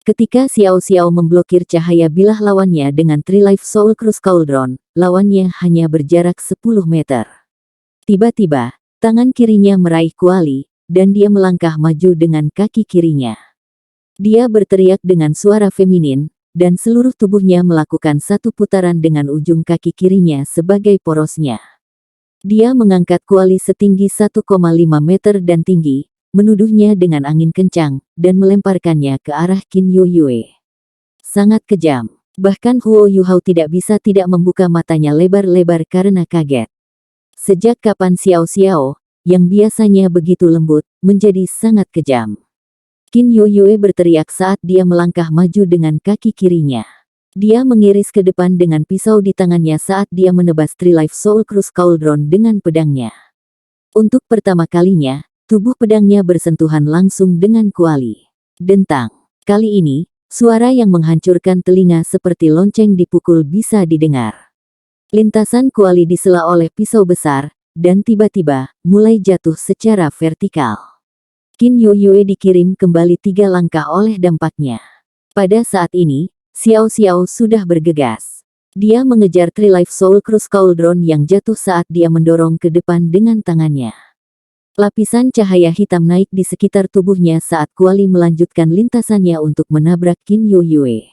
Ketika Xiao Xiao memblokir cahaya bilah lawannya dengan Three Life Soul Cruise Cauldron, lawannya hanya berjarak 10 meter. Tiba-tiba, tangan kirinya meraih kuali, dan dia melangkah maju dengan kaki kirinya. Dia berteriak dengan suara feminin, dan seluruh tubuhnya melakukan satu putaran dengan ujung kaki kirinya sebagai porosnya. Dia mengangkat kuali setinggi 1,5 meter dan tinggi, menuduhnya dengan angin kencang, dan melemparkannya ke arah Qin Yueyue. Sangat kejam. Bahkan Huo Yuhao tidak bisa tidak membuka matanya lebar-lebar karena kaget. Sejak kapan Xiao Xiao, yang biasanya begitu lembut, menjadi sangat kejam? Qin Yueyue berteriak saat dia melangkah maju dengan kaki kirinya. Dia mengiris ke depan dengan pisau di tangannya saat dia menebas Three Life Soul Cruise Cauldron dengan pedangnya. Untuk pertama kalinya, tubuh pedangnya bersentuhan langsung dengan kuali. Dentang. Kali ini, suara yang menghancurkan telinga seperti lonceng dipukul bisa didengar. Lintasan kuali disela oleh pisau besar, dan tiba-tiba, mulai jatuh secara vertikal. Qin Yueyue dikirim kembali 3 langkah oleh dampaknya. Pada saat ini, Xiao Xiao sudah bergegas. Dia mengejar Three Life Soul Cruise Cauldron yang jatuh saat dia mendorong ke depan dengan tangannya. Lapisan cahaya hitam naik di sekitar tubuhnya saat kuali melanjutkan lintasannya untuk menabrak Qin Yueyue.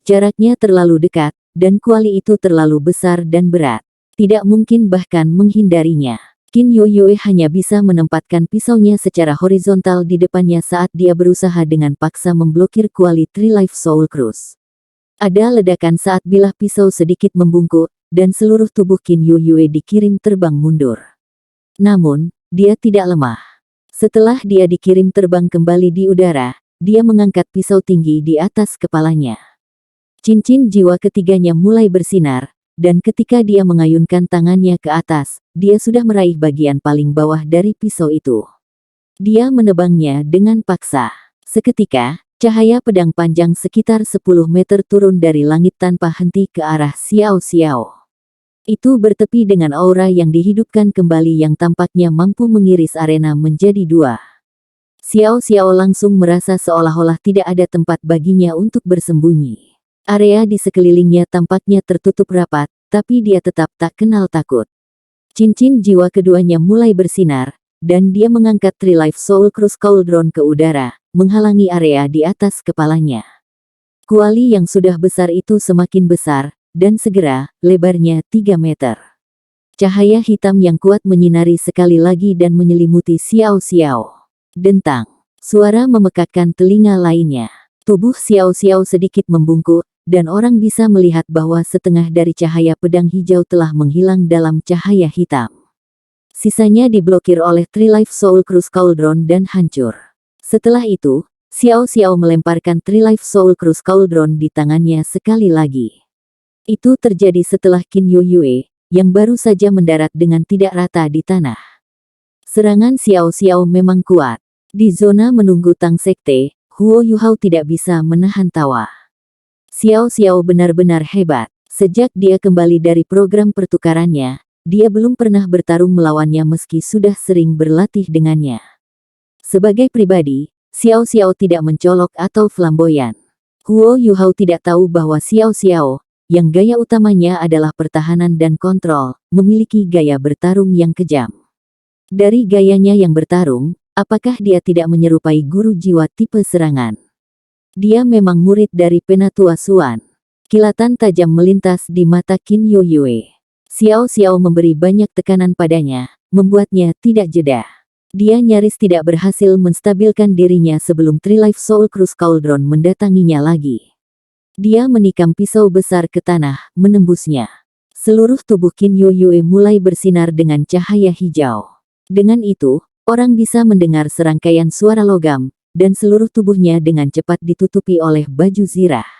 Jaraknya terlalu dekat, dan kuali itu terlalu besar dan berat. Tidak mungkin bahkan menghindarinya. Qin Yueyue hanya bisa menempatkan pisaunya secara horizontal di depannya saat dia berusaha dengan paksa memblokir kuali Three Life Soul Cruise. Ada ledakan saat bilah pisau sedikit membungkuk, dan seluruh tubuh Qin Yueyue dikirim terbang mundur. Namun, dia tidak lemah. Setelah dia dikirim terbang kembali di udara, dia mengangkat pisau tinggi di atas kepalanya. Cincin jiwa ketiganya mulai bersinar, dan ketika dia mengayunkan tangannya ke atas, dia sudah meraih bagian paling bawah dari pisau itu. Dia menebangnya dengan paksa. Seketika, cahaya pedang panjang sekitar 10 meter turun dari langit tanpa henti ke arah Xiao Xiao. Itu bertepi dengan aura yang dihidupkan kembali yang tampaknya mampu mengiris arena menjadi 2. Xiao Xiao langsung merasa seolah-olah tidak ada tempat baginya untuk bersembunyi. Area di sekelilingnya tampaknya tertutup rapat, tapi dia tetap tak kenal takut. Cincin jiwa keduanya mulai bersinar, dan dia mengangkat Three Life Soul Cruise Cauldron ke udara, menghalangi area di atas kepalanya. Kuali yang sudah besar itu semakin besar, dan segera, lebarnya 3 meter. Cahaya hitam yang kuat menyinari sekali lagi dan menyelimuti Xiao Xiao. Dentang. Suara memekakkan telinga lainnya. Tubuh Xiao Xiao sedikit membungkuk, dan orang bisa melihat bahwa setengah dari cahaya pedang hijau telah menghilang dalam cahaya hitam. Sisanya diblokir oleh Three Life Soul Cruise Cauldron dan hancur. Setelah itu, Xiao Xiao melemparkan Three Life Soul Cruise Cauldron di tangannya sekali lagi. Itu terjadi setelah Qin Yueyue, yang baru saja mendarat dengan tidak rata di tanah. Serangan Xiao Xiao memang kuat. Di zona menunggu Tang Sekte, Huo Yuhao tidak bisa menahan tawa. Xiao Xiao benar-benar hebat. Sejak dia kembali dari program pertukarannya, dia belum pernah bertarung melawannya meski sudah sering berlatih dengannya. Sebagai pribadi, Xiao Xiao tidak mencolok atau flamboyan. Huo Yuhao tidak tahu bahwa Xiao Xiao, yang gaya utamanya adalah pertahanan dan kontrol, memiliki gaya bertarung yang kejam. Dari gayanya yang bertarung, apakah dia tidak menyerupai guru jiwa tipe serangan? Dia memang murid dari Penatua Xuan. Kilatan tajam melintas di mata Qin Yueyue. Xiao Xiao memberi banyak tekanan padanya, membuatnya tidak jeda. Dia nyaris tidak berhasil menstabilkan dirinya sebelum Three Life Soul Cruise Cauldron mendatanginya lagi. Dia menikam pisau besar ke tanah, menembusnya. Seluruh tubuh Qin Yueyue mulai bersinar dengan cahaya hijau. Dengan itu, orang bisa mendengar serangkaian suara logam, dan seluruh tubuhnya dengan cepat ditutupi oleh baju zirah.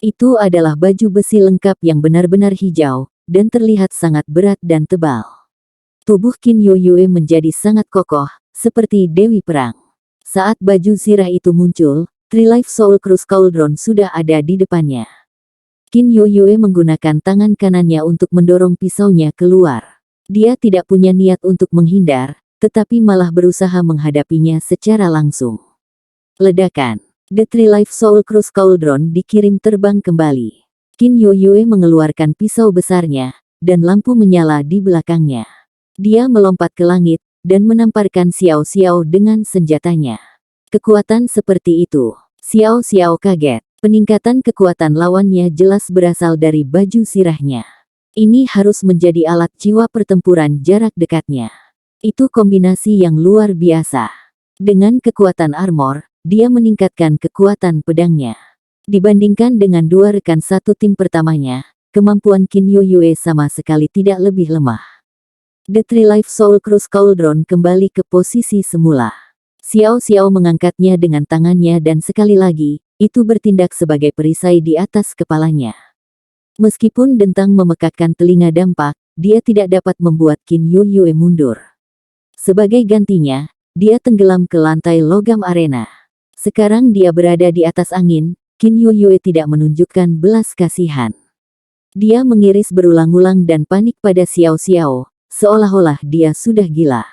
Itu adalah baju besi lengkap yang benar-benar hijau, dan terlihat sangat berat dan tebal. Tubuh Qin Yueyue menjadi sangat kokoh, seperti Dewi Perang. Saat baju zirah itu muncul, Three Life Soul Cruise Cauldron sudah ada di depannya. Qin Yueyue menggunakan tangan kanannya untuk mendorong pisaunya keluar. Dia tidak punya niat untuk menghindar, tetapi malah berusaha menghadapinya secara langsung. Ledakan. The Three Life Soul Cruise Cauldron dikirim terbang kembali. Qin Yueyue mengeluarkan pisau besarnya, dan lampu menyala di belakangnya. Dia melompat ke langit, dan menamparkan Xiao Xiao dengan senjatanya. Kekuatan seperti itu. Xiao Xiao kaget. Peningkatan kekuatan lawannya jelas berasal dari baju sirahnya. Ini harus menjadi alat jiwa pertempuran jarak dekatnya. Itu kombinasi yang luar biasa. Dengan kekuatan armor, dia meningkatkan kekuatan pedangnya. Dibandingkan dengan dua rekan satu tim pertamanya, kemampuan Qin Yueyue sama sekali tidak lebih lemah. The Three Life Soul Cruise Cauldron kembali ke posisi semula. Xiao Xiao mengangkatnya dengan tangannya dan sekali lagi, itu bertindak sebagai perisai di atas kepalanya. Meskipun dentang memekakkan telinga dampak, dia tidak dapat membuat Qin Yueyue mundur. Sebagai gantinya, dia tenggelam ke lantai logam arena. Sekarang dia berada di atas angin. Qin Yueyue tidak menunjukkan belas kasihan. Dia mengiris berulang-ulang dan panik pada Xiao Xiao, seolah-olah dia sudah gila.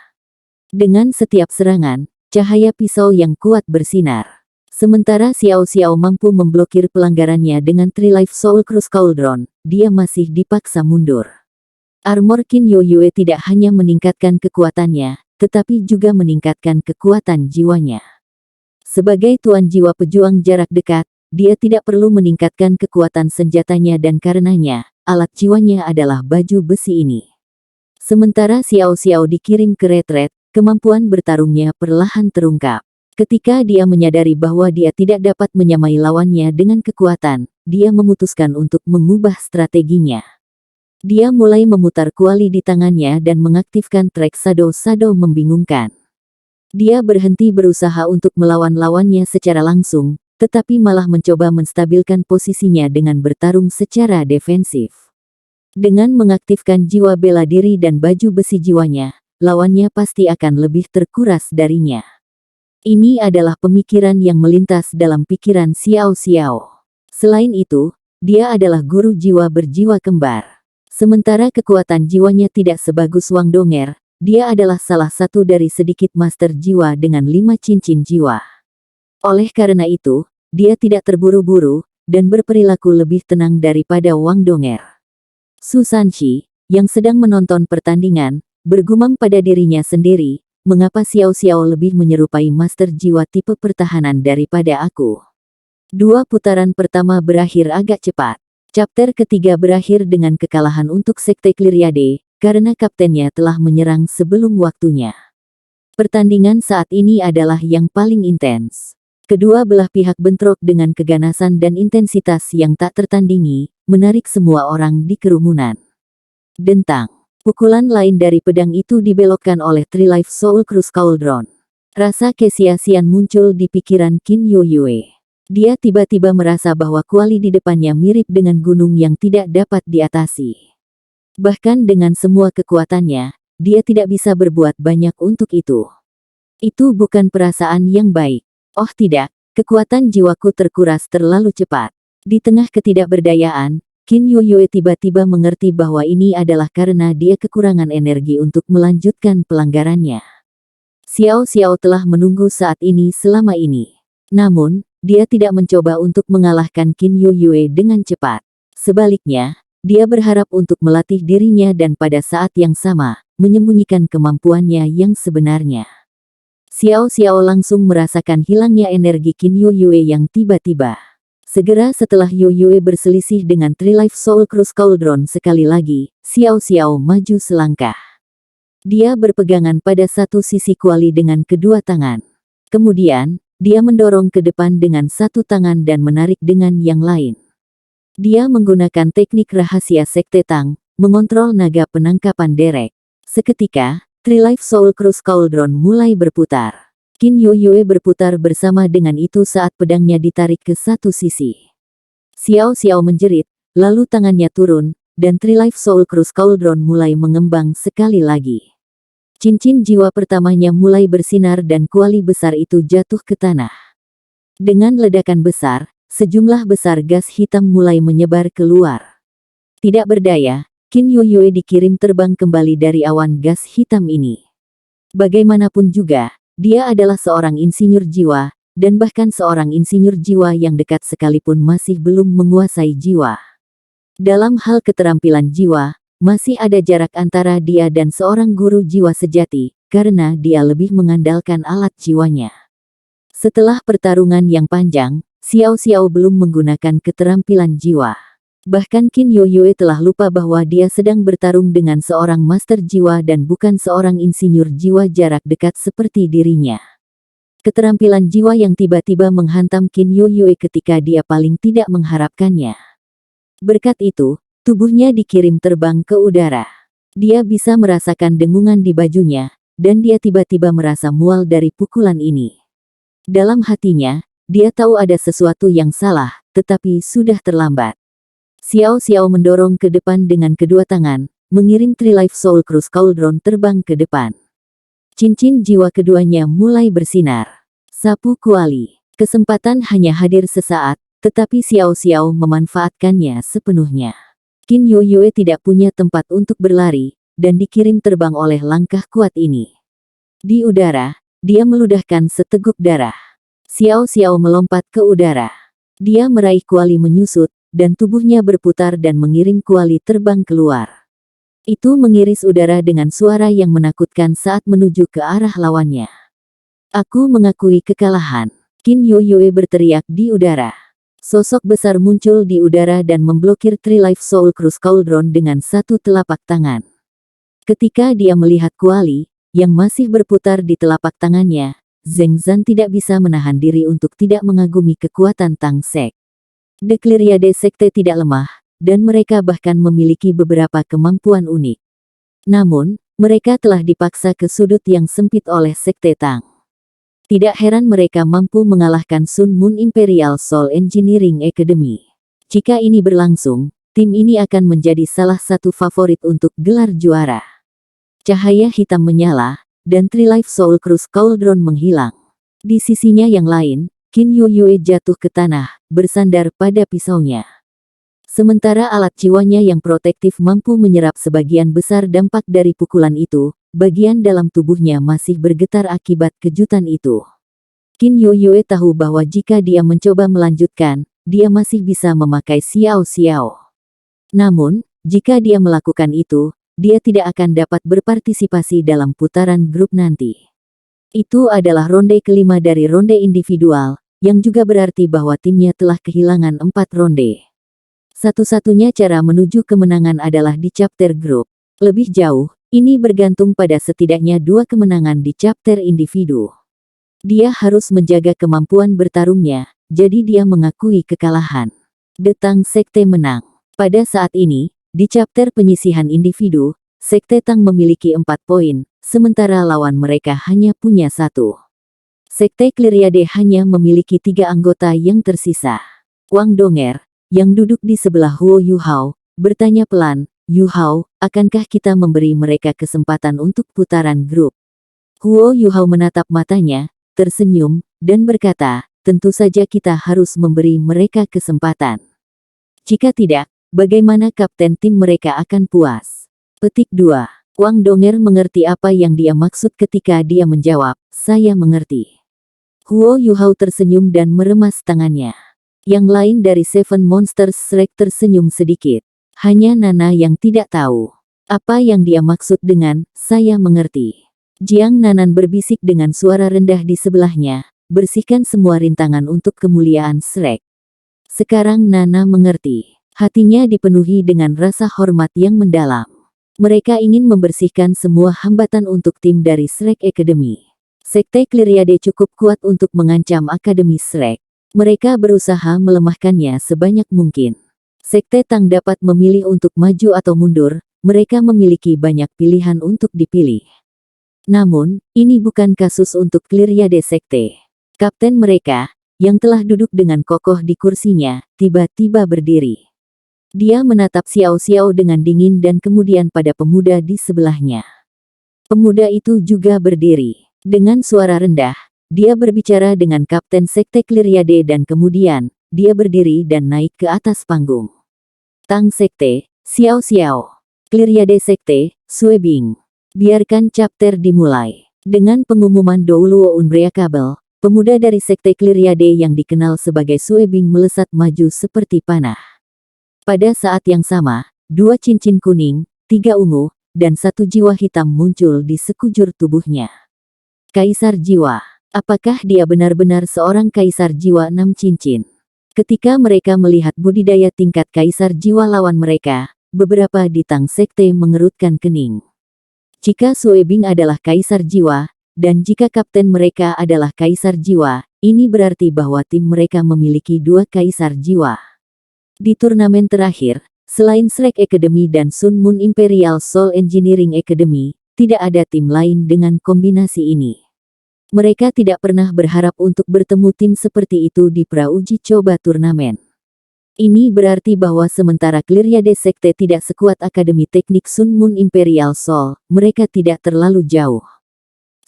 Dengan setiap serangan, cahaya pisau yang kuat bersinar. Sementara Xiao Xiao mampu memblokir pelanggarannya dengan Three Life Soul Cruise Cauldron, dia masih dipaksa mundur. Armor Qin Yueyue tidak hanya meningkatkan kekuatannya, tetapi juga meningkatkan kekuatan jiwanya. Sebagai tuan jiwa pejuang jarak dekat, dia tidak perlu meningkatkan kekuatan senjatanya dan karenanya, alat jiwanya adalah baju besi ini. Sementara Xiao Xiao dikirim ke retret, kemampuan bertarungnya perlahan terungkap. Ketika dia menyadari bahwa dia tidak dapat menyamai lawannya dengan kekuatan, dia memutuskan untuk mengubah strateginya. Dia mulai memutar kuali di tangannya dan mengaktifkan trik Shadow membingungkan. Dia berhenti berusaha untuk melawan lawannya secara langsung, tetapi malah mencoba menstabilkan posisinya dengan bertarung secara defensif. Dengan mengaktifkan jiwa bela diri dan baju besi jiwanya, lawannya pasti akan lebih terkuras darinya. Ini adalah pemikiran yang melintas dalam pikiran Xiao Xiao. Selain itu, dia adalah guru jiwa berjiwa kembar. Sementara kekuatan jiwanya tidak sebagus Wang Donger, dia adalah salah satu dari sedikit master jiwa dengan 5 cincin jiwa. Oleh karena itu, dia tidak terburu-buru, dan berperilaku lebih tenang daripada Wang Donger. Su Sanxi, yang sedang menonton pertandingan, bergumam pada dirinya sendiri, mengapa Xiao Xiao lebih menyerupai master jiwa tipe pertahanan daripada aku. 2 putaran pertama berakhir agak cepat. Chapter ketiga berakhir dengan kekalahan untuk Sekte Cleariade, karena kaptennya telah menyerang sebelum waktunya. Pertandingan saat ini adalah yang paling intens. Kedua belah pihak bentrok dengan keganasan dan intensitas yang tak tertandingi, menarik semua orang di kerumunan. Dentang. Pukulan lain dari pedang itu dibelokkan oleh Three Life Soul Cruise Cauldron. Rasa kesia-siaan muncul di pikiran Qin Yueyue. Dia tiba-tiba merasa bahwa kuali di depannya mirip dengan gunung yang tidak dapat diatasi. Bahkan dengan semua kekuatannya, dia tidak bisa berbuat banyak untuk itu. Itu bukan perasaan yang baik. Oh tidak, kekuatan jiwaku terkuras terlalu cepat. Di tengah ketidakberdayaan, Qin Yueyue tiba-tiba mengerti bahwa ini adalah karena dia kekurangan energi untuk melanjutkan pelanggarannya. Xiao Xiao telah menunggu saat ini selama ini. Namun, dia tidak mencoba untuk mengalahkan Qin Yueyue dengan cepat. Sebaliknya, dia berharap untuk melatih dirinya dan pada saat yang sama, menyembunyikan kemampuannya yang sebenarnya. Xiao Xiao langsung merasakan hilangnya energi Qin Yueyue yang tiba-tiba. Segera setelah Yueyue berselisih dengan Three Life Soul Cruise Cauldron sekali lagi, Xiao Xiao maju selangkah. Dia berpegangan pada satu sisi kuali dengan kedua tangan. Kemudian, dia mendorong ke depan dengan satu tangan dan menarik dengan yang lain. Dia menggunakan teknik rahasia Sekte Tang, mengontrol naga penangkapan derek. Seketika, Three Life Soul Cruise Cauldron mulai berputar. Qin Yueyue berputar bersama dengan itu saat pedangnya ditarik ke satu sisi. Xiao Xiao menjerit, lalu tangannya turun, dan Three Life Soul Cruise Cauldron mulai mengembang sekali lagi. Cincin jiwa pertamanya mulai bersinar dan kuali besar itu jatuh ke tanah. Dengan ledakan besar, sejumlah besar gas hitam mulai menyebar keluar. Tidak berdaya, Qin Yueyue dikirim terbang kembali dari awan gas hitam ini. Bagaimanapun juga, dia adalah seorang insinyur jiwa, dan bahkan seorang insinyur jiwa yang dekat sekalipun masih belum menguasai jiwa. Dalam hal keterampilan jiwa, masih ada jarak antara dia dan seorang guru jiwa sejati, karena dia lebih mengandalkan alat jiwanya. Setelah pertarungan yang panjang, Xiao Xiao belum menggunakan keterampilan jiwa. Bahkan Qin Yoyue telah lupa bahwa dia sedang bertarung dengan seorang master jiwa dan bukan seorang insinyur jiwa jarak dekat seperti dirinya. Keterampilan jiwa yang tiba-tiba menghantam Qin Yoyue ketika dia paling tidak mengharapkannya. Berkat itu, tubuhnya dikirim terbang ke udara. Dia bisa merasakan dengungan di bajunya, dan dia tiba-tiba merasa mual dari pukulan ini. Dalam hatinya, dia tahu ada sesuatu yang salah, tetapi sudah terlambat. Xiao Xiao mendorong ke depan dengan kedua tangan, mengirim Trilife Soul Cruise Cauldron terbang ke depan. Cincin jiwa keduanya mulai bersinar. Sapu kuali. Kesempatan hanya hadir sesaat, tetapi Xiao Xiao memanfaatkannya sepenuhnya. Qin Yoyue tidak punya tempat untuk berlari, dan dikirim terbang oleh langkah kuat ini. Di udara, dia meludahkan seteguk darah. Xiao Xiao melompat ke udara. Dia meraih kuali menyusut, dan tubuhnya berputar dan mengirim kuali terbang keluar. Itu mengiris udara dengan suara yang menakutkan saat menuju ke arah lawannya. Aku mengakui kekalahan. Qin Yoyue berteriak di udara. Sosok besar muncul di udara dan memblokir Trilife Soul Cruise Cauldron dengan satu telapak tangan. Ketika dia melihat kuali, yang masih berputar di telapak tangannya, Zheng Zan tidak bisa menahan diri untuk tidak mengagumi kekuatan Tang Sek. The Clyriade Sekte tidak lemah, dan mereka bahkan memiliki beberapa kemampuan unik. Namun, mereka telah dipaksa ke sudut yang sempit oleh Sekte Tang. Tidak heran mereka mampu mengalahkan Sun Moon Imperial Soul Engineering Academy. Jika ini berlangsung, tim ini akan menjadi salah satu favorit untuk gelar juara. Cahaya hitam menyala, dan Trilife Soul Cruise Cauldron menghilang. Di sisinya yang lain, Qin Yoyue jatuh ke tanah, bersandar pada pisaunya. Sementara alat jiwanya yang protektif mampu menyerap sebagian besar dampak dari pukulan itu, bagian dalam tubuhnya masih bergetar akibat kejutan itu. Qin Yoyue tahu bahwa jika dia mencoba melanjutkan, dia masih bisa memakai Xiao Xiao. Namun, jika dia melakukan itu, dia tidak akan dapat berpartisipasi dalam putaran grup nanti. Itu adalah ronde kelima dari ronde individual, yang juga berarti bahwa timnya telah kehilangan 4 ronde. Satu-satunya cara menuju kemenangan adalah di chapter grup. Lebih jauh, ini bergantung pada setidaknya 2 kemenangan di chapter individu. Dia harus menjaga kemampuan bertarungnya, jadi dia mengakui kekalahan. The Tang Sekte menang. Pada saat ini, di chapter penyisihan individu, Sekte Tang memiliki 4 poin, sementara lawan mereka hanya punya 1. Sekte Clyriade hanya memiliki 3 anggota yang tersisa. Wang Donger, yang duduk di sebelah Huo Yuhao, bertanya pelan, "Yuhao, akankah kita memberi mereka kesempatan untuk putaran grup?" Huo Yuhao menatap matanya, tersenyum, dan berkata, "Tentu saja kita harus memberi mereka kesempatan. Jika tidak, bagaimana kapten tim mereka akan puas?" Petik 2. Wang Donger mengerti apa yang dia maksud ketika dia menjawab, "Saya mengerti." Huo Yuhao tersenyum dan meremas tangannya. Yang lain dari Seven Monsters Shrek tersenyum sedikit. Hanya Nana yang tidak tahu apa yang dia maksud dengan "saya mengerti." Jiang Nanan berbisik dengan suara rendah di sebelahnya, "Bersihkan semua rintangan untuk kemuliaan Shrek." Sekarang Nana mengerti. Hatinya dipenuhi dengan rasa hormat yang mendalam. Mereka ingin membersihkan semua hambatan untuk tim dari Shrek Academy. Sekte Clyriade cukup kuat untuk mengancam Akademi Shrek. Mereka berusaha melemahkannya sebanyak mungkin. Sekte Tang dapat memilih untuk maju atau mundur, mereka memiliki banyak pilihan untuk dipilih. Namun, ini bukan kasus untuk Clyriade Sekte. Kapten mereka, yang telah duduk dengan kokoh di kursinya, tiba-tiba berdiri. Dia menatap Xiao Xiao dengan dingin dan kemudian pada pemuda di sebelahnya. Pemuda itu juga berdiri. Dengan suara rendah, dia berbicara dengan Kapten Sekte Clyriade dan kemudian, dia berdiri dan naik ke atas panggung. Tang Sekte, Xiao Xiao. Clyriade Sekte, Sui Bing. Biarkan chapter dimulai. Dengan pengumuman Douluo Unbreakable, Pemuda dari sekte Cleriade yang dikenal sebagai Suebing melesat maju seperti panah. Pada saat yang sama, 2 cincin kuning, 3 ungu, dan 1 jiwa hitam muncul di sekujur tubuhnya. Kaisar Jiwa. Apakah dia benar-benar seorang kaisar jiwa 6 cincin? Ketika mereka melihat budidaya tingkat kaisar jiwa lawan mereka, beberapa di Tang Sekte mengerutkan kening. Jika Suebing adalah kaisar jiwa, dan jika kapten mereka adalah kaisar jiwa, ini berarti bahwa tim mereka memiliki 2 kaisar jiwa. Di turnamen terakhir, selain Shrek Academy dan Sun Moon Imperial Soul Engineering Academy, tidak ada tim lain dengan kombinasi ini. Mereka tidak pernah berharap untuk bertemu tim seperti itu di pra-uji coba turnamen. Ini berarti bahwa sementara Cleriade Sekte tidak sekuat Akademi Teknik Sun Moon Imperial Soul, mereka tidak terlalu jauh.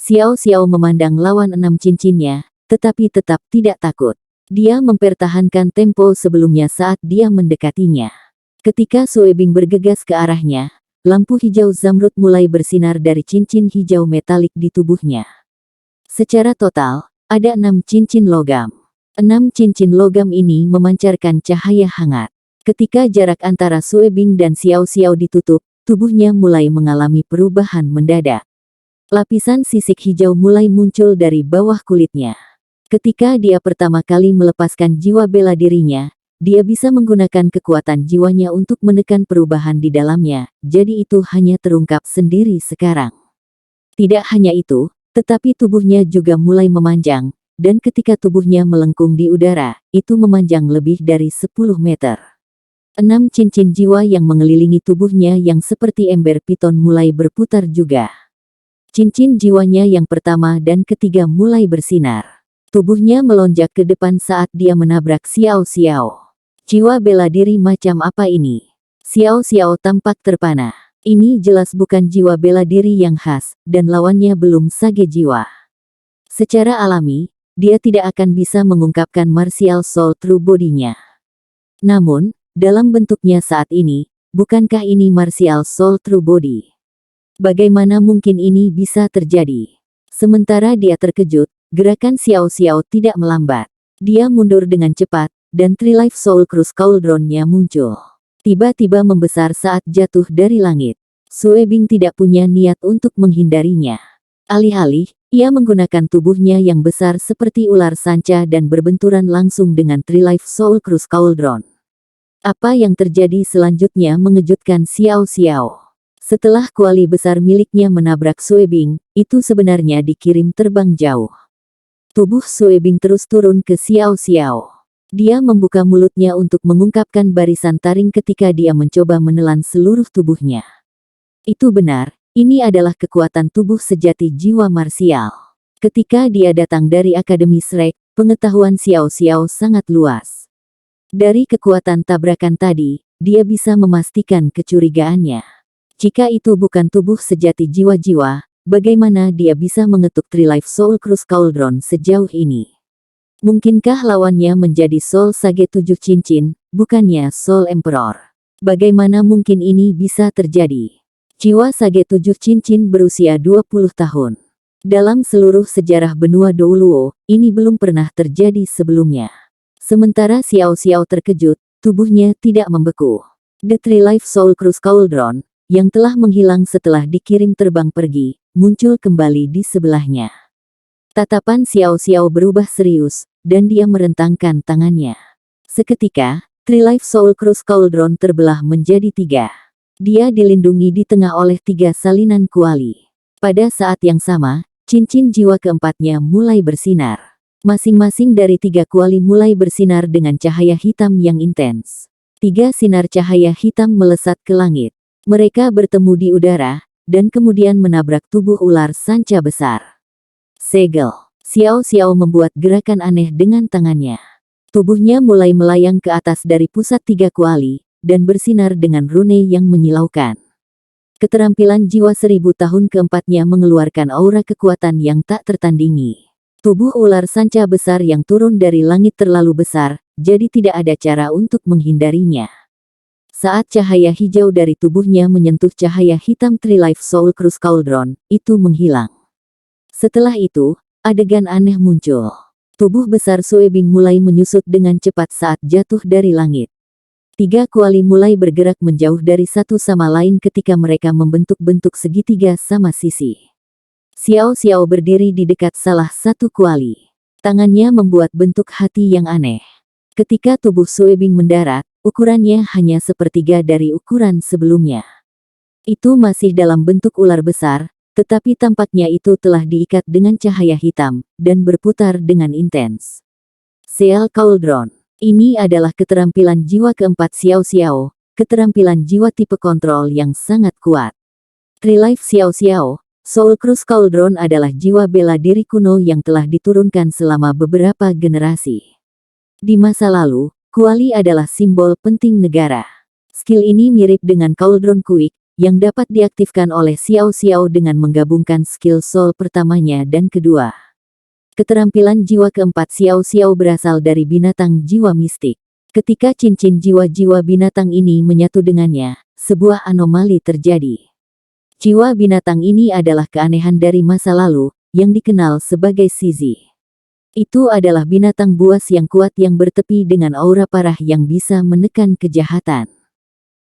Xiao Xiao memandang lawan 6 cincinnya, tetapi tetap tidak takut. Dia mempertahankan tempo sebelumnya saat dia mendekatinya. Ketika Suebing bergegas ke arahnya, lampu hijau zamrud mulai bersinar dari cincin hijau metalik di tubuhnya. Secara total, ada 6 cincin logam. 6 cincin logam ini memancarkan cahaya hangat. Ketika jarak antara Suebing dan Xiao Xiao ditutup, tubuhnya mulai mengalami perubahan mendadak. Lapisan sisik hijau mulai muncul dari bawah kulitnya. Ketika dia pertama kali melepaskan jiwa bela dirinya, dia bisa menggunakan kekuatan jiwanya untuk menekan perubahan di dalamnya, jadi itu hanya terungkap sendiri sekarang. Tidak hanya itu, tetapi tubuhnya juga mulai memanjang, dan ketika tubuhnya melengkung di udara, itu memanjang lebih dari 10 meter. 6 cincin jiwa yang mengelilingi tubuhnya yang seperti ember piton mulai berputar juga. Cincin jiwanya yang pertama dan ketiga mulai bersinar. Tubuhnya melonjak ke depan saat dia menabrak Xiao Xiao. Jiwa bela diri macam apa ini? Xiao Xiao tampak terpana. Ini jelas bukan jiwa bela diri yang khas, dan lawannya belum sage jiwa. Secara alami, dia tidak akan bisa mengungkapkan martial soul true body-nya. Namun, dalam bentuknya saat ini, bukankah ini martial soul true body? Bagaimana mungkin ini bisa terjadi? Sementara dia terkejut, gerakan Xiao Xiao tidak melambat. Dia mundur dengan cepat, dan Three Life Soul Cruise Cauldron-nya muncul. Tiba-tiba membesar saat jatuh dari langit. Suebing tidak punya niat untuk menghindarinya. Alih-alih, ia menggunakan tubuhnya yang besar seperti ular sanca dan berbenturan langsung dengan Three Life Soul Cruise Cauldron. Apa yang terjadi selanjutnya mengejutkan Xiao Xiao. Setelah kuali besar miliknya menabrak Suebing, itu sebenarnya dikirim terbang jauh. Tubuh Suebing terus turun ke Xiao Xiao. Dia membuka mulutnya untuk mengungkapkan barisan taring ketika dia mencoba menelan seluruh tubuhnya. Itu benar, ini adalah kekuatan tubuh sejati jiwa marsial. Ketika dia datang dari Akademi Shrek, pengetahuan Xiao Xiao sangat luas. Dari kekuatan tabrakan tadi, dia bisa memastikan kecurigaannya. Jika itu bukan tubuh sejati jiwa-jiwa, bagaimana dia bisa mengetuk Three Life Soul Cruise Cauldron sejauh ini? Mungkinkah lawannya menjadi Soul Sage 7 cincin, bukannya Soul Emperor? Bagaimana mungkin ini bisa terjadi? Jiwa Sage 7 cincin berusia 20 tahun. Dalam seluruh sejarah benua Douluo, ini belum pernah terjadi sebelumnya. Sementara Xiao Xiao terkejut, tubuhnya tidak membeku. The Three Life Soul Cruise Cauldron, yang telah menghilang setelah dikirim terbang pergi, muncul kembali di sebelahnya. Tatapan Xiao Xiao berubah serius, dan dia merentangkan tangannya. Seketika, Three Life Soul Cruise Cauldron terbelah menjadi 3. Dia dilindungi di tengah oleh 3 salinan kuali. Pada saat yang sama, cincin jiwa keempatnya mulai bersinar. Masing-masing dari 3 kuali mulai bersinar dengan cahaya hitam yang intens. 3 sinar cahaya hitam melesat ke langit. Mereka bertemu di udara, dan kemudian menabrak tubuh ular sanca besar. Segel. Xiao Xiao membuat gerakan aneh dengan tangannya. Tubuhnya mulai melayang ke atas dari pusat 3 kuali, dan bersinar dengan rune yang menyilaukan. Keterampilan jiwa 1000 tahun keempatnya mengeluarkan aura kekuatan yang tak tertandingi. Tubuh ular sanca besar yang turun dari langit terlalu besar, jadi tidak ada cara untuk menghindarinya. Saat cahaya hijau dari tubuhnya menyentuh cahaya hitam Three Life Soul Cruise Cauldron, itu menghilang. Setelah itu, adegan aneh muncul. Tubuh besar Suebing mulai menyusut dengan cepat saat jatuh dari langit. 3 kuali mulai bergerak menjauh dari satu sama lain ketika mereka membentuk bentuk segitiga sama sisi. Xiao Xiao berdiri di dekat salah satu kuali. Tangannya membuat bentuk hati yang aneh. Ketika tubuh Suebing mendarat, ukurannya hanya sepertiga dari ukuran sebelumnya. Itu masih dalam bentuk ular besar, tetapi tampaknya itu telah diikat dengan cahaya hitam, dan berputar dengan intens. Seal Cauldron. Ini adalah keterampilan jiwa keempat Xiao Xiao, keterampilan jiwa tipe kontrol yang sangat kuat. Trilife Xiao Xiao, Soul Cruise Cauldron adalah jiwa bela diri kuno yang telah diturunkan selama beberapa generasi. Di masa lalu, kuali adalah simbol penting negara. Skill ini mirip dengan Cauldron Quick, yang dapat diaktifkan oleh Xiao Xiao dengan menggabungkan skill soul pertamanya dan kedua. Keterampilan jiwa keempat Xiao Xiao berasal dari binatang jiwa mistik. Ketika cincin jiwa-jiwa binatang ini menyatu dengannya, sebuah anomali terjadi. Jiwa binatang ini adalah keanehan dari masa lalu, yang dikenal sebagai Shizi. Itu adalah binatang buas yang kuat yang bertepi dengan aura parah yang bisa menekan kejahatan.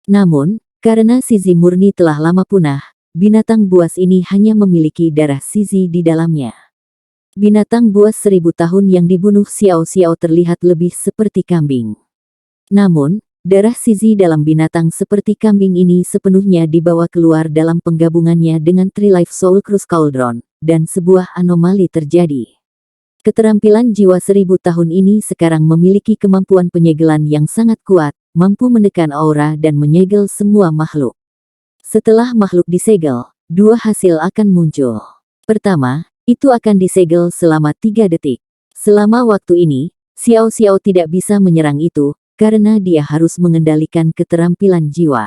Namun, karena Shizi murni telah lama punah, binatang buas ini hanya memiliki darah Shizi di dalamnya. Binatang buas 1000 tahun yang dibunuh Xiao Xiao terlihat lebih seperti kambing. Namun, darah Shizi dalam binatang seperti kambing ini sepenuhnya dibawa keluar dalam penggabungannya dengan Trilife Soul Cruise Cauldron, dan sebuah anomali terjadi. Keterampilan jiwa 1000 tahun ini sekarang memiliki kemampuan penyegelan yang sangat kuat, mampu menekan aura dan menyegel semua makhluk. Setelah makhluk disegel, 2 hasil akan muncul. Pertama, itu akan disegel selama 3 detik. Selama waktu ini, Xiao Xiao tidak bisa menyerang itu, karena dia harus mengendalikan keterampilan jiwa.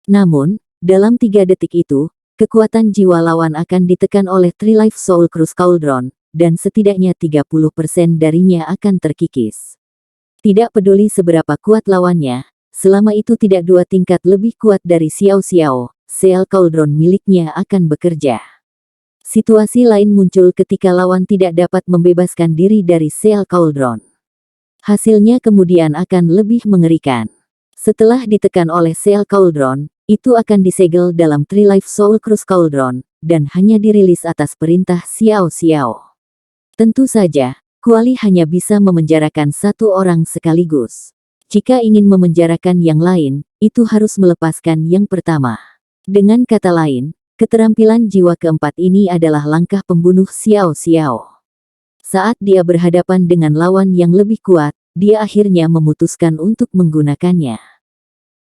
Namun, dalam 3 detik itu, kekuatan jiwa lawan akan ditekan oleh Trilife Soul Cruise Cauldron, dan setidaknya 30% darinya akan terkikis. Tidak peduli seberapa kuat lawannya, selama itu tidak 2 tingkat lebih kuat dari Xiao Xiao, Seal Cauldron miliknya akan bekerja. Situasi lain muncul ketika lawan tidak dapat membebaskan diri dari Seal Cauldron. Hasilnya kemudian akan lebih mengerikan. Setelah ditekan oleh Seal Cauldron, itu akan disegel dalam Trilife Soul Cruise Cauldron, dan hanya dirilis atas perintah Xiao Xiao. Tentu saja, kuali hanya bisa memenjarakan 1 orang sekaligus. Jika ingin memenjarakan yang lain, itu harus melepaskan yang pertama. Dengan kata lain, keterampilan jiwa keempat ini adalah langkah pembunuh Xiao Xiao. Saat dia berhadapan dengan lawan yang lebih kuat, dia akhirnya memutuskan untuk menggunakannya.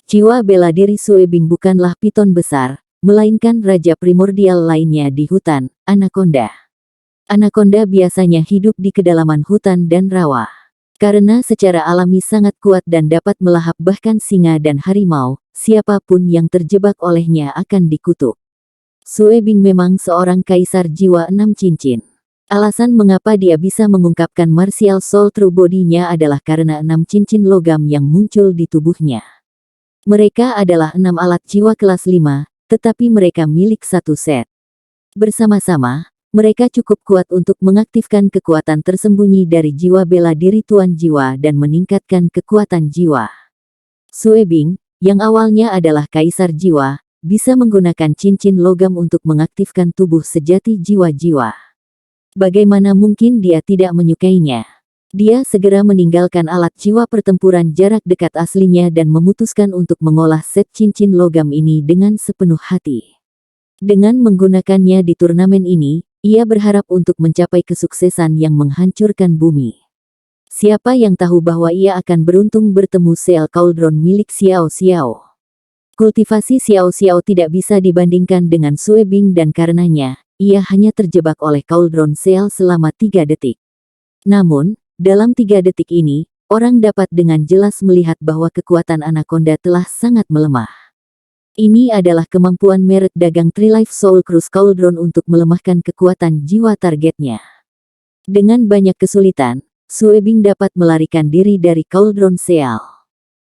Jiwa bela diri Suebing bukanlah piton besar, melainkan raja primordial lainnya di hutan, Anaconda. Anaconda biasanya hidup di kedalaman hutan dan rawa. Karena secara alami sangat kuat dan dapat melahap bahkan singa dan harimau, siapapun yang terjebak olehnya akan dikutuk. Suebing memang seorang kaisar jiwa 6 cincin. Alasan mengapa dia bisa mengungkapkan martial soul true body-nya adalah karena 6 cincin logam yang muncul di tubuhnya. Mereka adalah 6 alat jiwa kelas 5, tetapi mereka milik satu set. Bersama-sama, mereka cukup kuat untuk mengaktifkan kekuatan tersembunyi dari jiwa bela diri Tuan Jiwa dan meningkatkan kekuatan jiwa. Suebing, yang awalnya adalah kaisar jiwa, bisa menggunakan cincin logam untuk mengaktifkan tubuh sejati jiwa-jiwa. Bagaimana mungkin dia tidak menyukainya? Dia segera meninggalkan alat jiwa pertempuran jarak dekat aslinya dan memutuskan untuk mengolah set cincin logam ini dengan sepenuh hati. Dengan menggunakannya di turnamen ini, ia berharap untuk mencapai kesuksesan yang menghancurkan bumi. Siapa yang tahu bahwa ia akan beruntung bertemu Seal Cauldron milik Xiao Xiao. Kultivasi Xiao Xiao tidak bisa dibandingkan dengan Suebing dan karenanya, ia hanya terjebak oleh Cauldron Seal selama 3 detik. Namun, dalam 3 detik ini, orang dapat dengan jelas melihat bahwa kekuatan Anaconda telah sangat melemah. Ini adalah kemampuan merek dagang Trilife Soul Cruise Cauldron untuk melemahkan kekuatan jiwa targetnya. Dengan banyak kesulitan, Suebing dapat melarikan diri dari Cauldron Seal.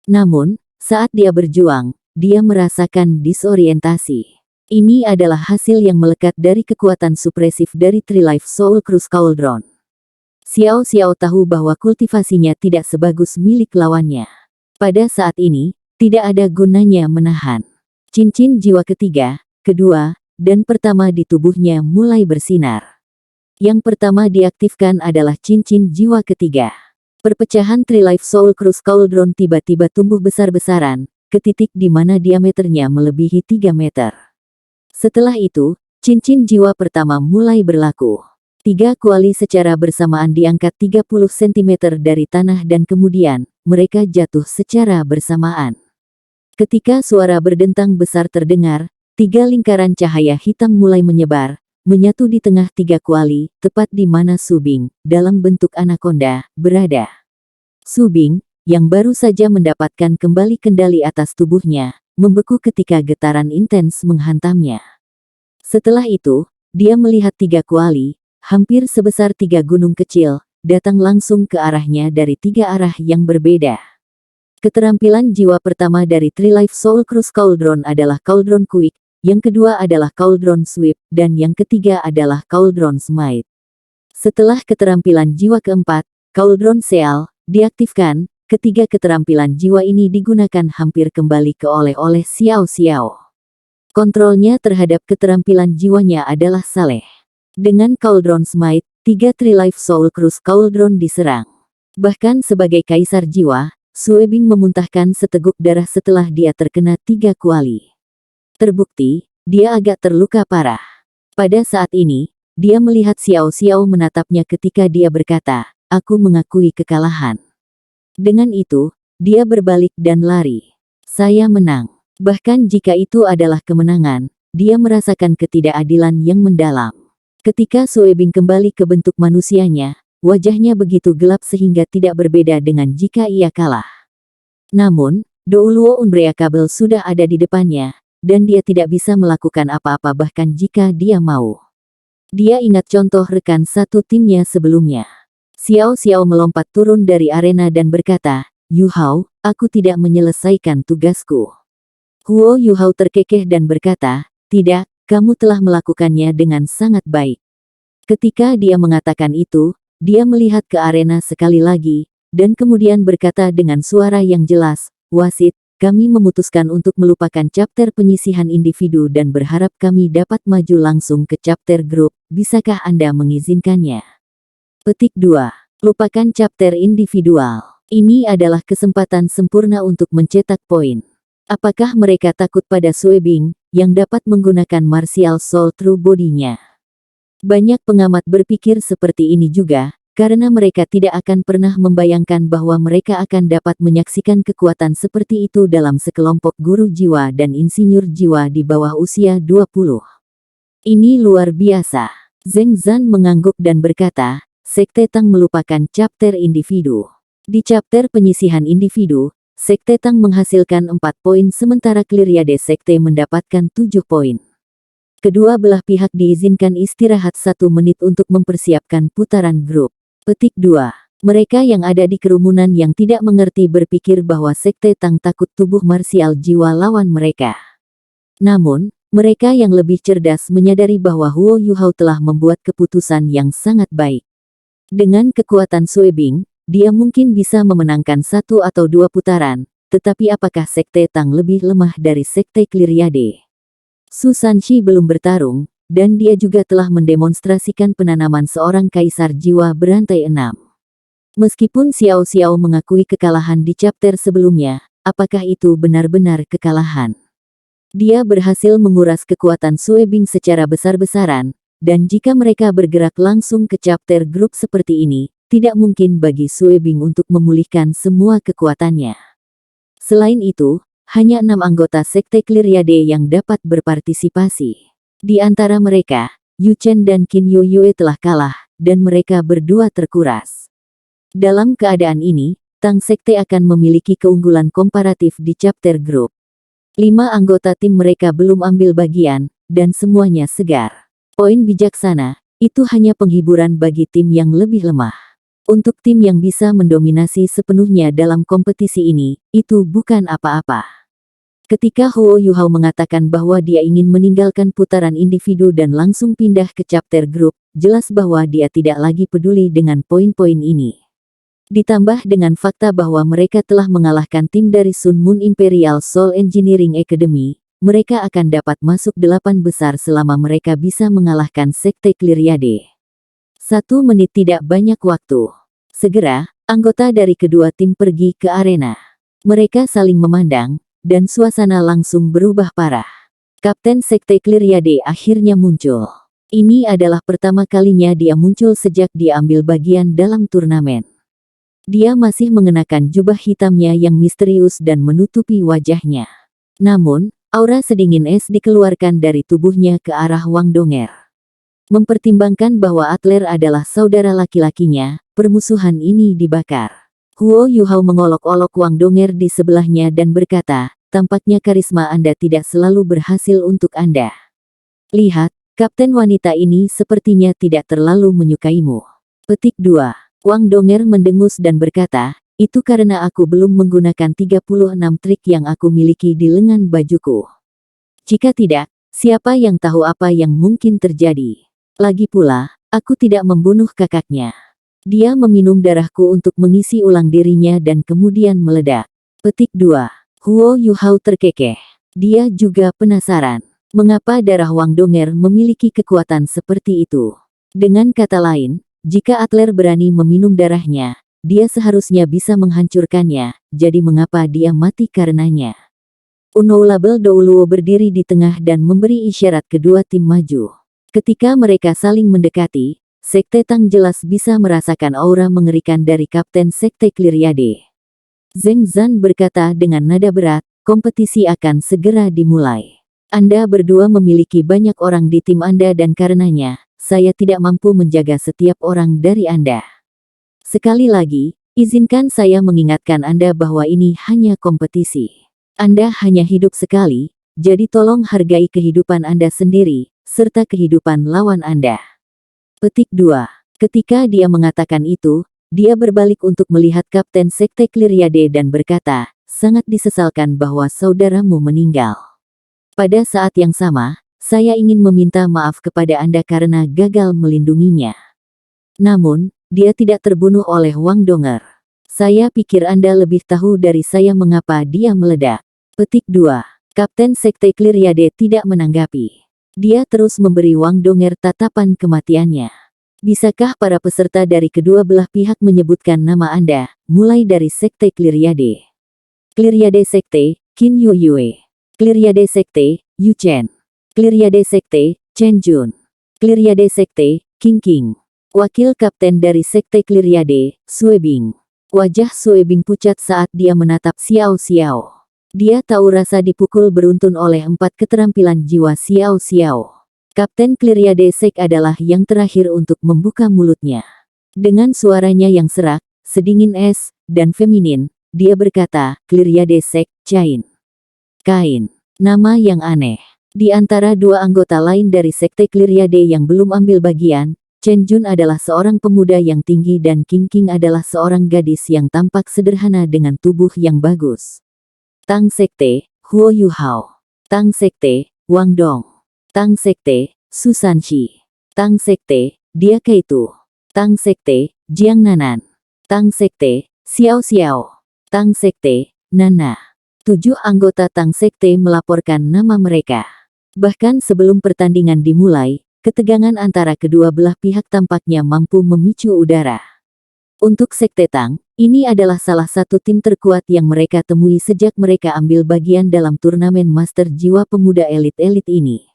Namun, saat dia berjuang, dia merasakan disorientasi. Ini adalah hasil yang melekat dari kekuatan supresif dari Trilife Soul Cruise Cauldron. Xiao Xiao tahu bahwa kultivasinya tidak sebagus milik lawannya. Pada saat ini, tidak ada gunanya menahan. Cincin jiwa ketiga, kedua, dan pertama di tubuhnya mulai bersinar. Yang pertama diaktifkan adalah cincin jiwa ketiga. Perpecahan Three Life Soul Cruise Cauldron tiba-tiba tumbuh besar-besaran, ke titik di mana diameternya melebihi 3 meter. Setelah itu, cincin jiwa pertama mulai berlaku. 3 kuali secara bersamaan diangkat 30 cm dari tanah dan kemudian, mereka jatuh secara bersamaan. Ketika suara berdentang besar terdengar, 3 lingkaran cahaya hitam mulai menyebar, menyatu di tengah 3 kuali, tepat di mana Subing, dalam bentuk anaconda, berada. Subing, yang baru saja mendapatkan kembali kendali atas tubuhnya, membeku ketika getaran intens menghantamnya. Setelah itu, dia melihat 3 kuali, hampir sebesar 3 gunung kecil, datang langsung ke arahnya dari 3 arah yang berbeda. Keterampilan jiwa pertama dari Three Life Soul Cruise Cauldron adalah Cauldron Quick, yang kedua adalah Cauldron Sweep, dan yang ketiga adalah Cauldron Smite. Setelah keterampilan jiwa keempat, Cauldron Seal, diaktifkan, ketiga keterampilan jiwa ini digunakan hampir kembali ke oleh-oleh Xiao Xiao. Kontrolnya terhadap keterampilan jiwanya adalah saleh. Dengan Cauldron Smite, 3 Three Life Soul Cruise Cauldron diserang. Bahkan sebagai kaisar jiwa, Suebing memuntahkan seteguk darah setelah dia terkena 3 kuali. Terbukti, dia agak terluka parah. Pada saat ini, dia melihat Xiao Xiao menatapnya ketika dia berkata, "Aku mengakui kekalahan." Dengan itu, dia berbalik dan lari. Saya menang. Bahkan jika itu adalah kemenangan, dia merasakan ketidakadilan yang mendalam. Ketika Suebing kembali ke bentuk manusianya, wajahnya begitu gelap sehingga tidak berbeda dengan jika ia kalah. Namun, Douluo Unbreakable sudah ada di depannya, dan dia tidak bisa melakukan apa-apa bahkan jika dia mau. Dia ingat contoh rekan satu timnya sebelumnya. Xiao Xiao melompat turun dari arena dan berkata, "Yu Hao, aku tidak menyelesaikan tugasku." Huo Yu Hao terkekeh dan berkata, "Tidak, kamu telah melakukannya dengan sangat baik." Ketika dia mengatakan itu, dia melihat ke arena sekali lagi, dan kemudian berkata dengan suara yang jelas, "Wasit, kami memutuskan untuk melupakan chapter penyisihan individu dan berharap kami dapat maju langsung ke chapter grup, bisakah Anda mengizinkannya?" Petik 2. Lupakan chapter individual. Ini adalah kesempatan sempurna untuk mencetak poin. Apakah mereka takut pada Suebing, yang dapat menggunakan martial soul true body-nya? Banyak pengamat berpikir seperti ini juga, karena mereka tidak akan pernah membayangkan bahwa mereka akan dapat menyaksikan kekuatan seperti itu dalam sekelompok guru jiwa dan insinyur jiwa di bawah usia 20. Ini luar biasa. Zheng Zan mengangguk dan berkata, Sekte Tang melupakan chapter individu. Di chapter penyisihan individu, Sekte Tang menghasilkan 4 poin sementara Cleariade Sekte mendapatkan 7 poin. Kedua belah pihak diizinkan istirahat 1 menit untuk mempersiapkan putaran grup. Petik 2. Mereka yang ada di kerumunan yang tidak mengerti berpikir bahwa Sekte Tang takut tubuh marsial jiwa lawan mereka. Namun, mereka yang lebih cerdas menyadari bahwa Huo Yu Hao telah membuat keputusan yang sangat baik. Dengan kekuatan Suebing, dia mungkin bisa memenangkan 1 atau 2 putaran, tetapi apakah Sekte Tang lebih lemah dari Sekte Cleariade? Su Sanxi belum bertarung, dan dia juga telah mendemonstrasikan penanaman seorang kaisar jiwa berantai 6. Meskipun Xiao Xiao mengakui kekalahan di chapter sebelumnya, apakah itu benar-benar kekalahan? Dia berhasil menguras kekuatan Suebing secara besar-besaran, dan jika mereka bergerak langsung ke chapter grup seperti ini, tidak mungkin bagi Suebing untuk memulihkan semua kekuatannya. Selain itu, hanya 6 anggota Sekte Cleariade yang dapat berpartisipasi. Di antara mereka, Yu Chen dan Qin Yoyue telah kalah, dan mereka berdua terkuras. Dalam keadaan ini, Tang Sekte akan memiliki keunggulan komparatif di chapter grup. 5 anggota tim mereka belum ambil bagian, dan semuanya segar. Poin bijaksana, itu hanya penghiburan bagi tim yang lebih lemah. Untuk tim yang bisa mendominasi sepenuhnya dalam kompetisi ini, itu bukan apa-apa. Ketika Huo Yu Hao mengatakan bahwa dia ingin meninggalkan putaran individu dan langsung pindah ke chapter grup, jelas bahwa dia tidak lagi peduli dengan poin-poin ini. Ditambah dengan fakta bahwa mereka telah mengalahkan tim dari Sun Moon Imperial Soul Engineering Academy, mereka akan dapat masuk 8 besar selama mereka bisa mengalahkan Sekte Clyriade. 1 menit tidak banyak waktu. Segera, anggota dari kedua tim pergi ke arena. Mereka saling memandang, dan suasana langsung berubah parah. Kapten Sekte Clyriade akhirnya muncul. Ini adalah pertama kalinya dia muncul sejak dia ambil bagian dalam turnamen. Dia masih mengenakan jubah hitamnya yang misterius dan menutupi wajahnya. Namun, aura sedingin es dikeluarkan dari tubuhnya ke arah Wang Donger. Mempertimbangkan bahwa Adler adalah saudara laki-lakinya, permusuhan ini dibakar. Huo Yuhao mengolok-olok Wang Donger di sebelahnya dan berkata, tampaknya karisma Anda tidak selalu berhasil untuk Anda. Lihat, kapten wanita ini sepertinya tidak terlalu menyukaimu. Petik 2. Wang Donger mendengus dan berkata, itu karena aku belum menggunakan 36 trik yang aku miliki di lengan bajuku. Jika tidak, siapa yang tahu apa yang mungkin terjadi? Lagi pula, aku tidak membunuh kakaknya. Dia meminum darahku untuk mengisi ulang dirinya dan kemudian meledak. Petik 2. Huo Yuhao terkekeh. Dia juga penasaran, mengapa darah Wang Donger memiliki kekuatan seperti itu. Dengan kata lain, jika Adler berani meminum darahnya, dia seharusnya bisa menghancurkannya, jadi mengapa dia mati karenanya? Unknowable Douluo berdiri di tengah dan memberi isyarat kedua tim maju. Ketika mereka saling mendekati, Sekte Tang jelas bisa merasakan aura mengerikan dari Kapten Sekte Clyriade. Zheng Zan berkata dengan nada berat, kompetisi akan segera dimulai. Anda berdua memiliki banyak orang di tim Anda dan karenanya, saya tidak mampu menjaga setiap orang dari Anda. Sekali lagi, izinkan saya mengingatkan Anda bahwa ini hanya kompetisi. Anda hanya hidup sekali, jadi tolong hargai kehidupan Anda sendiri, serta kehidupan lawan Anda. Petik 2. Ketika dia mengatakan itu, dia berbalik untuk melihat Kapten Sekte Clyriade dan berkata, sangat disesalkan bahwa saudaramu meninggal. Pada saat yang sama, saya ingin meminta maaf kepada Anda karena gagal melindunginya. Namun, dia tidak terbunuh oleh Wang Donger. Saya pikir Anda lebih tahu dari saya mengapa dia meledak. Petik 2. Kapten Sekte Clyriade tidak menanggapi. Dia terus memberi Wang Donger tatapan kematiannya. Bisakah para peserta dari kedua belah pihak menyebutkan nama Anda, mulai dari Sekte Clyriade? Clyriade Sekte, Qin Yu Yue. Clyriade Sekte, Yu Chen. Clyriade Sekte, Chen Jun. Clyriade Sekte, Qing Qing. Wakil kapten dari Sekte Clyriade, Sue Bing. Wajah Sue Bing pucat saat dia menatap Xiao Xiao. Dia tahu rasa dipukul beruntun oleh 4 keterampilan jiwa Xiao Xiao. Kapten Clyriade Sek adalah yang terakhir untuk membuka mulutnya. Dengan suaranya yang serak, sedingin es, dan feminin, dia berkata, Clyriade Sek, Cain. Kain. Nama yang aneh. Di antara dua anggota lain dari Sekte Clyriade yang belum ambil bagian, Chen Jun adalah seorang pemuda yang tinggi dan Qing Qing adalah seorang gadis yang tampak sederhana dengan tubuh yang bagus. Tang Sekte, Huo Yuhao. Tang Sekte, Wang Dong. Tang Sekte, Su Sanxi. Tang Sekte, Dia Kaitu. Tang Sekte, Jiang Nanan. Tang Sekte, Xiao Xiao. Tang Sekte, Nana. 7 anggota Tang Sekte melaporkan nama mereka. Bahkan sebelum pertandingan dimulai, ketegangan antara kedua belah pihak tampaknya mampu memicu udara. Untuk Sekte Tang, ini adalah salah satu tim terkuat yang mereka temui sejak mereka ambil bagian dalam turnamen Master Jiwa Pemuda Elit-Elit ini.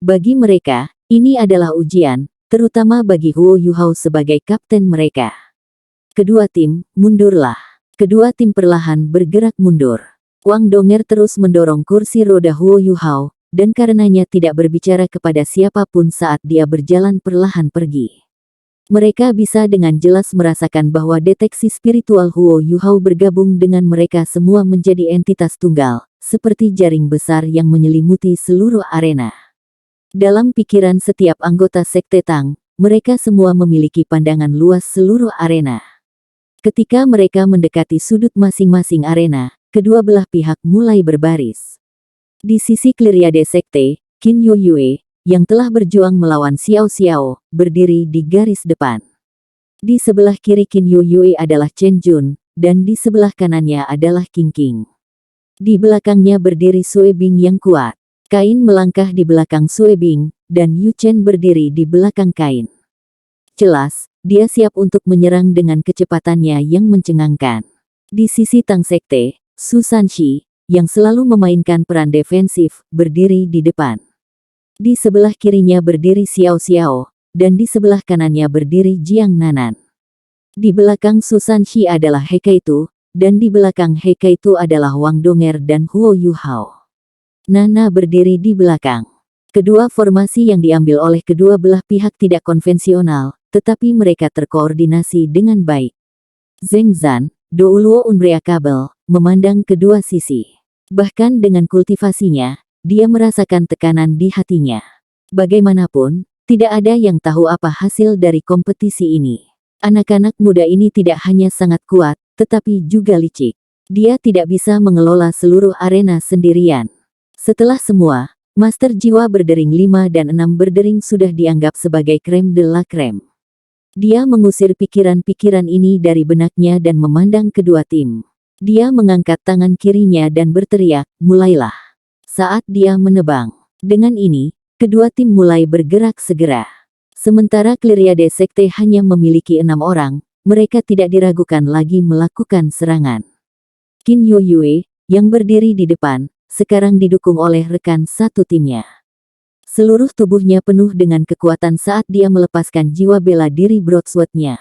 Bagi mereka, ini adalah ujian, terutama bagi Huo Yuhao sebagai kapten mereka. Kedua tim, mundurlah. Kedua tim perlahan bergerak mundur. Wang Donger terus mendorong kursi roda Huo Yuhao, dan karenanya tidak berbicara kepada siapapun saat dia berjalan perlahan pergi. Mereka bisa dengan jelas merasakan bahwa deteksi spiritual Huo Yuhao bergabung dengan mereka semua menjadi entitas tunggal, seperti jaring besar yang menyelimuti seluruh arena. Dalam pikiran setiap anggota Sekte Tang, mereka semua memiliki pandangan luas seluruh arena. Ketika mereka mendekati sudut masing-masing arena, kedua belah pihak mulai berbaris. Di sisi Clyriade Sekte, Qin Yu Yue, yang telah berjuang melawan Xiao Xiao, berdiri di garis depan. Di sebelah kiri Qin Yuyue adalah Chen Jun, dan di sebelah kanannya adalah Qing Qing. Di belakangnya berdiri Sue Bing yang kuat. Kain melangkah di belakang Sue Bing, dan Yu Chen berdiri di belakang Kain. Jelas, dia siap untuk menyerang dengan kecepatannya yang mencengangkan. Di sisi Tang Sekte, Su Sanxi, yang selalu memainkan peran defensif, berdiri di depan. Di sebelah kirinya berdiri Xiao Xiao, dan di sebelah kanannya berdiri Jiang Nanan. Di belakang Su Sanxi adalah He Keitu, dan di belakang He Keitu adalah Wang Donger dan Huo Yuhao. Nana berdiri di belakang. Kedua formasi yang diambil oleh kedua belah pihak tidak konvensional, tetapi mereka terkoordinasi dengan baik. Zheng Zan, Douluo Unbreakable, memandang kedua sisi. Bahkan dengan kultivasinya, dia merasakan tekanan di hatinya. Bagaimanapun, tidak ada yang tahu apa hasil dari kompetisi ini. Anak-anak muda ini tidak hanya sangat kuat, tetapi juga licik. Dia tidak bisa mengelola seluruh arena sendirian. Setelah semua, Master Jiwa Berdering 5 dan 6 Berdering sudah dianggap sebagai crème de la crème. Dia mengusir pikiran-pikiran ini dari benaknya dan memandang kedua tim. Dia mengangkat tangan kirinya dan berteriak, mulailah. Saat dia menebang. Dengan ini, kedua tim mulai bergerak segera. Sementara Cleariade Sekte hanya memiliki 6 orang, mereka tidak diragukan lagi melakukan serangan. Qin Yuyue, yang berdiri di depan, sekarang didukung oleh rekan satu timnya. Seluruh tubuhnya penuh dengan kekuatan saat dia melepaskan jiwa bela diri broadsword-nya.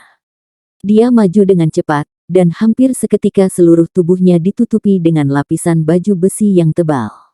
Dia maju dengan cepat, dan hampir seketika seluruh tubuhnya ditutupi dengan lapisan baju besi yang tebal.